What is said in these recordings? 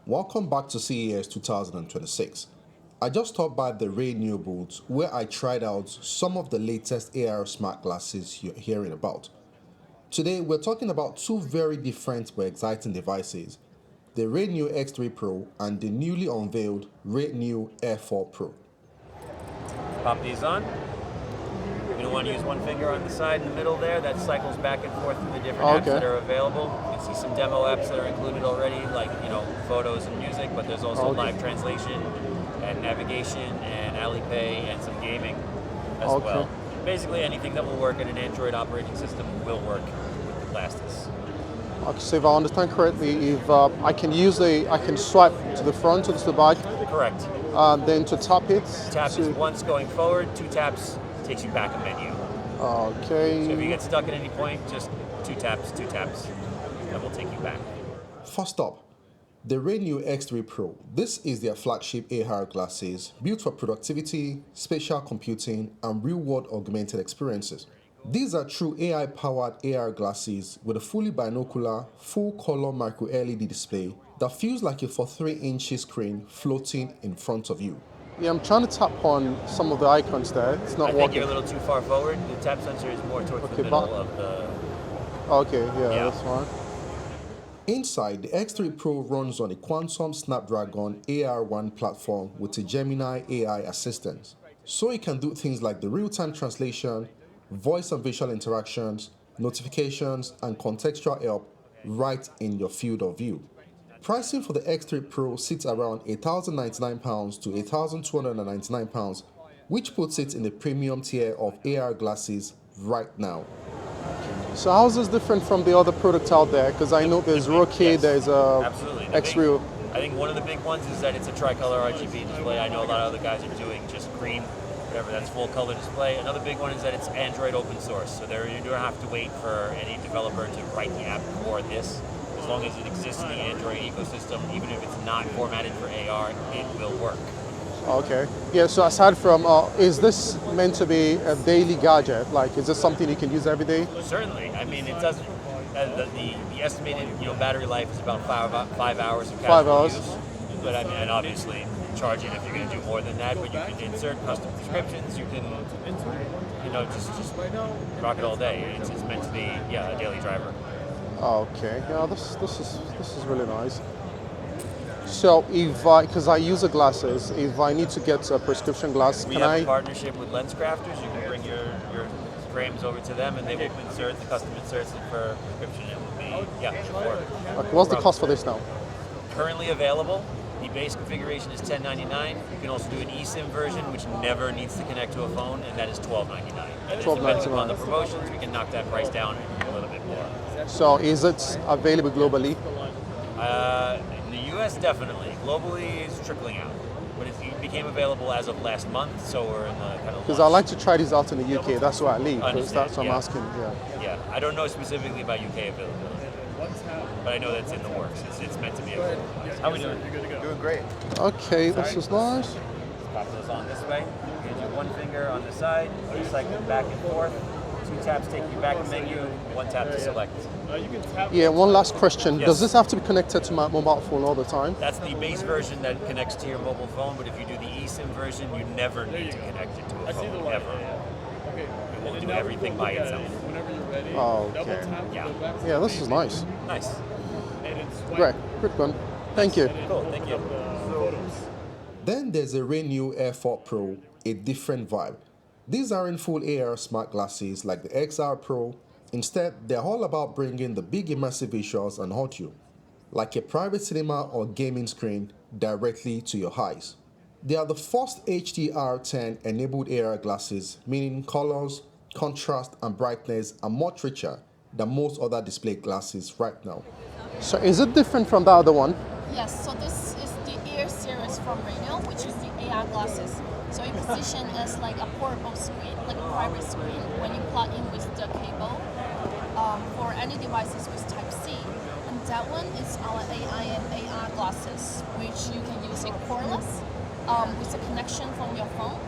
Welcome back to CES 2026. I just stopped by the RayNeo booth where I tried out some of the latest AR smart glasses you're hearing about. Today we're talking about two very different but exciting devices, the RayNeo X3 Pro and the newly unveiled RayNeo Air 4 Pro. Pop these on. You're going to want to use one finger on the side in the middle there. That cycles back and forth through the different apps that are available. You can see some demo apps that are included already, like photos and music, but there's also live translation and navigation and Alipay and some gaming as well. Basically anything that will work in an Android operating system will work with the glasses. Okay, so if I understand correctly, if I can swipe to the front or to the back. Correct. Then to tap it. Tap is once going forward, two taps takes you back a menu. Okay. So if you get stuck at any point, just two taps, that will take you back. First up, the RayNeo X3 Pro. This is their flagship AR glasses built for productivity, spatial computing, and real-world augmented experiences. These are true AI-powered AR glasses with a fully binocular, full-color micro-LED display that feels like a 43-inch screen floating in front of you. Yeah, I'm trying to tap on some of the icons there. It's not working. I think you're a little too far forward. The tap sensor is more towards the middle of the... Okay, yeah, that's fine. Inside, the X3 Pro runs on a Quantum Snapdragon AR1 platform with a Gemini AI assistant. So it can do things like the real-time translation, voice and visual interactions, notifications, and contextual help right in your field of view. Pricing for the X3 Pro sits around £1,099 to £1,299, which puts it in the premium tier of AR glasses right now. So how is this different from the other product out there? Because I know there's Rokid, there's Xreal. I think one of the big ones is that it's a tricolor RGB display. I know a lot of other guys are doing just green, whatever, that's full color display. Another big one is that it's Android open source. So there you don't have to wait for any developer to write the app for this. As long as it exists in the Android ecosystem, even if it's not formatted for AR, it will work. Okay. Yeah, so aside from, is this meant to be a daily gadget? Like, is this something you can use every day? Certainly. I mean, it doesn't, the estimated battery life is about 5 hours of casual use. But I mean, and obviously charge it if you're going to do more than that, but you can insert custom prescriptions, you can, just rock it all day. It's meant to be, a daily driver. Okay, yeah, this is really nice. So because I use the glasses, if I need to get a prescription glass, we have a partnership with lens crafters. You can bring your frames over to them, and they will insert the custom inserts for prescription. It will be sure. Okay, what's the cost for this now? Currently available. The base configuration is $10.99. You can also do an eSIM version, which never needs to connect to a phone, and that is $12.99. Depending on the promotions, we can knock that price down a little bit more. So is it available globally? In the US, definitely. Globally, it's trickling out. But it became available as of last month, so we're in the kind of... Because I like to try these out in the UK, that's why I leave. That's what I'm asking, Yeah, I don't know specifically about UK availability, but I know that's in the works. It's meant to be available. How are we doing? Doing great. Okay, this is nice. Let's pop those on this way. You can do one finger on the side, you cycle back and forth. Two taps take you back a menu, one tap to select. Yeah, one last question. Yes. Does this have to be connected to my mobile phone all the time? That's the base version that connects to your mobile phone, but if you do the eSIM version, you never need to connect it to a phone, ever. It will do everything by itself. Oh, okay. Yeah, this is nice. Nice. Great one. Thank you. Cool, thank you. Then there's a RayNeo Air 4 Pro, a different vibe. These aren't full AR smart glasses like the XR Pro. Instead, they're all about bringing the big immersive visuals and audio, like a private cinema or gaming screen, directly to your eyes. They are the first HDR10 enabled AR glasses, meaning colors, contrast, and brightness are much richer than most other display glasses right now. So is it different from the other one? Yes, so this is the Air series from RayNeo, which is the AR glasses. So it position as like a portable screen, like a private screen, when you plug in with the cable for any devices with Type-C. And that one is our AI and AR glasses, which you can use it cordless with a connection from your phone.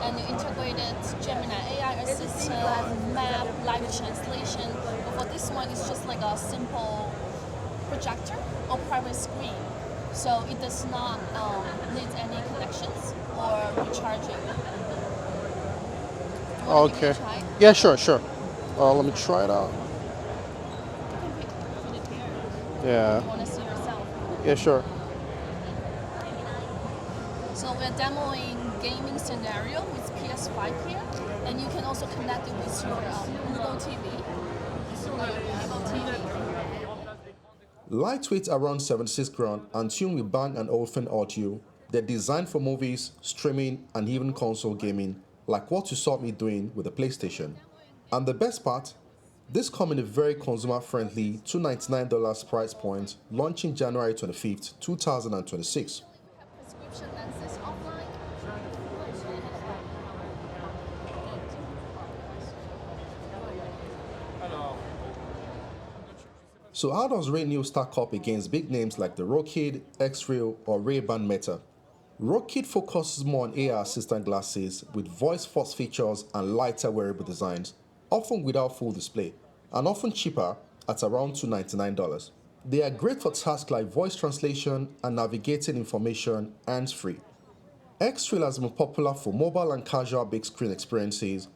And you integrated Gemini AI assistant, map, live translation. But for this one, it's just like a simple projector or private screen. So it does not need any connections or recharging. Wanna give it Okay. a try? Yeah, sure. Let me try it out. You can put it here. Yeah. You want to see yourself. Yeah, sure. So we're demoing gaming scenario with PS5 here, and you can also connect it with your Google TV, or your cable TV. Lightweight around 76 grams and tuned with Bang & Olufsen audio, they're designed for movies, streaming, and even console gaming, like what you saw me doing with the PlayStation. And the best part, this comes in a very consumer-friendly $299 price point, launching January 25th, 2026. We have prescription lenses offline. So how does RayNeo stack up against big names like the Rokid, Xreal, or Ray-Ban Meta? Rokid focuses more on AR assistant glasses with voice force features and lighter wearable designs, often without full display, and often cheaper at around $299. They are great for tasks like voice translation and navigating information hands-free. Xreal has been popular for mobile and casual big screen experiences,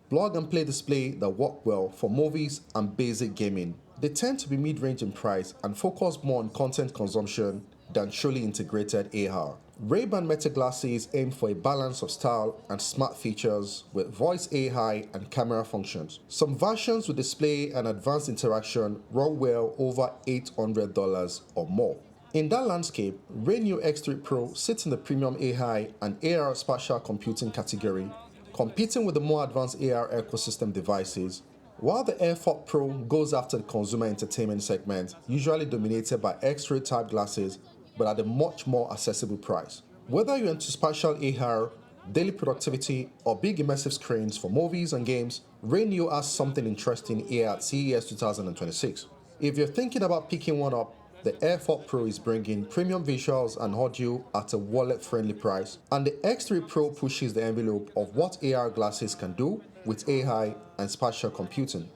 plug and play display that work well for movies and basic gaming. They tend to be mid-range in price and focus more on content consumption than truly integrated AR. Ray-Ban Meta glasses aim for a balance of style and smart features with voice AI and camera functions. Some versions with display and advanced interaction run well over $800 or more. In that landscape, RayNeo X3 Pro sits in the premium AI and AR spatial computing category, competing with the more advanced AR ecosystem devices, while the Air 4 Pro goes after the consumer entertainment segment, usually dominated by X-ray type glasses, but at a much more accessible price. Whether you're into spatial AR, daily productivity, or big immersive screens for movies and games, RayNeo has something interesting here at CES 2026. If you're thinking about picking one up, the Air 4 Pro is bringing premium visuals and audio at a wallet-friendly price, and the X3 Pro pushes the envelope of what AR glasses can do with AI and spatial computing.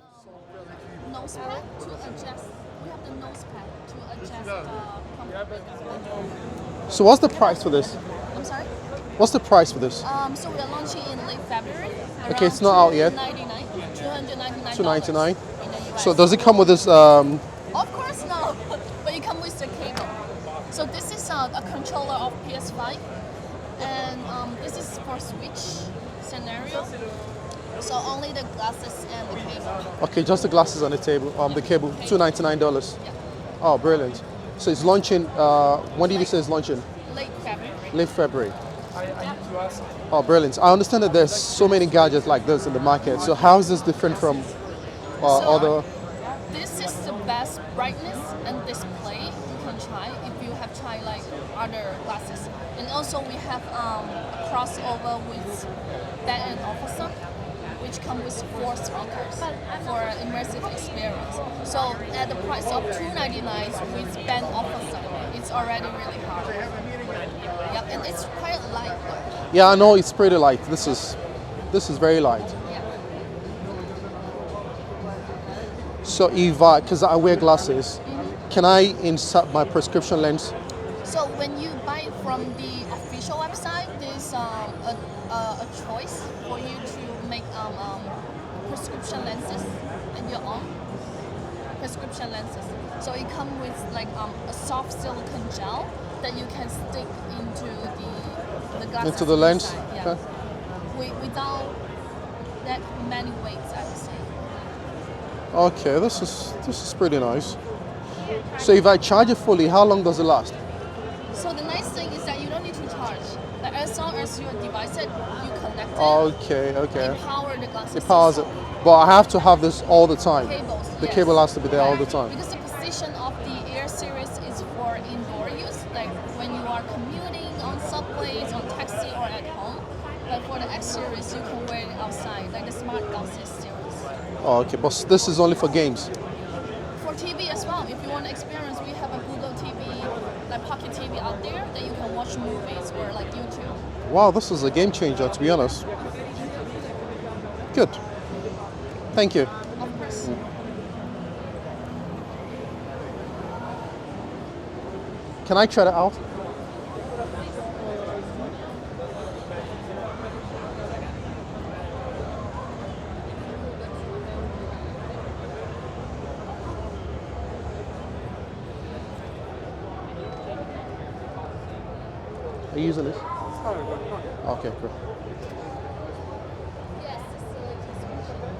Nose pad to adjust. We have the nose pad to adjust comfort. So what's the price for this? I'm sorry? What's the price for this? So we are launching in late February. Okay, it's not out yet. $299. $299. In the US. So does it come with this? Of course no, but it comes with the cable. So this is a controller of PS5, and this is for Switch scenario. So only the glasses and the cable. Okay, just the glasses on the table. The cable, $299. Yeah. Oh, brilliant. So it's launching. When did you say it's launching? Late February. Late February. Oh, brilliant. I understand that there's so many gadgets like this in the market. So how is this different from other? This is the best brightness and display you can try if you have tried like other glasses. And also we have a crossover with Bang & Olufsen, which come with 4 speakers for immersive experience. So at the price of $299 with Bang & Olufsen, it's already really hard. Yep, and it's quite light though. Yeah, I know it's pretty light. This is very light. Yeah. So if because I wear glasses, can I insert my prescription lens? So when you buy it from the official website, there's a choice for you to make prescription lenses and your own prescription lenses. So it comes with like a soft silicone gel that you can stick into the glasses. Into the lens? inside, yeah. Okay. Without that many weights, I would say. Okay, this is pretty nice. So if I charge it fully, how long does it last? So the nice thing is that you don't need to charge. Like as long as your device you connect it, Okay. it power the glasses. It powers it. But I have to have this all the time. Cables. The yes. cable has to be there all the time. Because the position of the Air series is for indoor use, like when you are commuting on subways, on taxi, or at home. But for the X series, you can wear it outside, like the smart glasses series. Oh, okay, but this is only for games. For TV as well, if you want to experience, we have a Google TV, like Pocket TV out there that you can watch movies or like YouTube. Wow, this is a game changer, to be honest. Good. Thank you. Of course. Can I try that out? Are you using this? Okay, cool. Yes, this is like this one.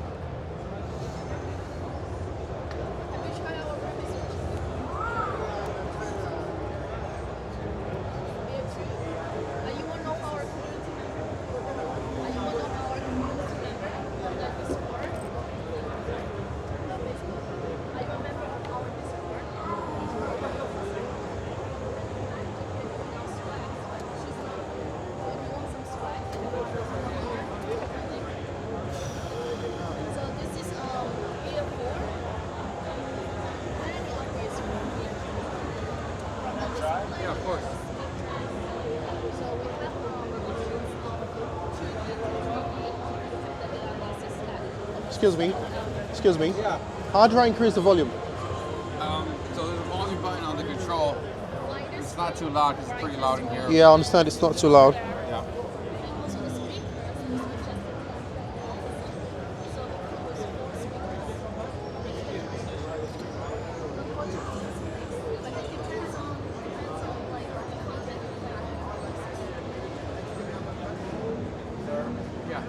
Have you tried our research? Are you one of our community members? Are you one of our community members on the Discord? Are you a member of our Discord? So this is Air 4. Any upgrades from here? From the display? Yeah, of course. So we have options of 2D, Excuse me. Excuse me. Yeah. How do I increase the volume? So there's a volume button on the control. It's not too loud because it's pretty loud in here. Yeah, I understand it's not too loud. Yeah. and also the speakers. So it covers 4 speakers. But it depends on like the content you want. Yeah.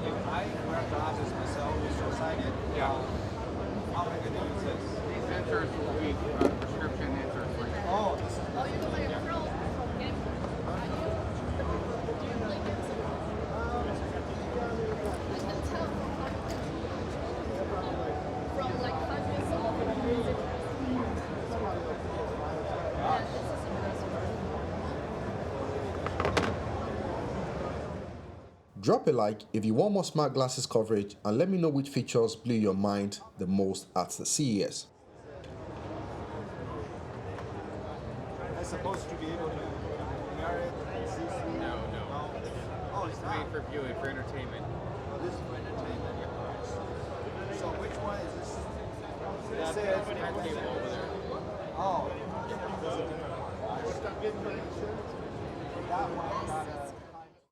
If I wear glasses myself, short-sighted, Yeah. how am I going to use this? These sensors will be prescription sensors for you. Oh, this is Oh, you're playing a pro game? Are you? Do you play games? I can tell from how you control from like hundreds of music. Yeah, this is impressive. Drop a like if you want more smart glasses coverage and let me know which features blew your mind the most at the CES. I'm supposed to be able to wear it and see through. No. Oh, it's It's not. made for viewing, for entertainment. Oh, this is for entertainment. So which one is this? It That says cable over there. Oh. That one got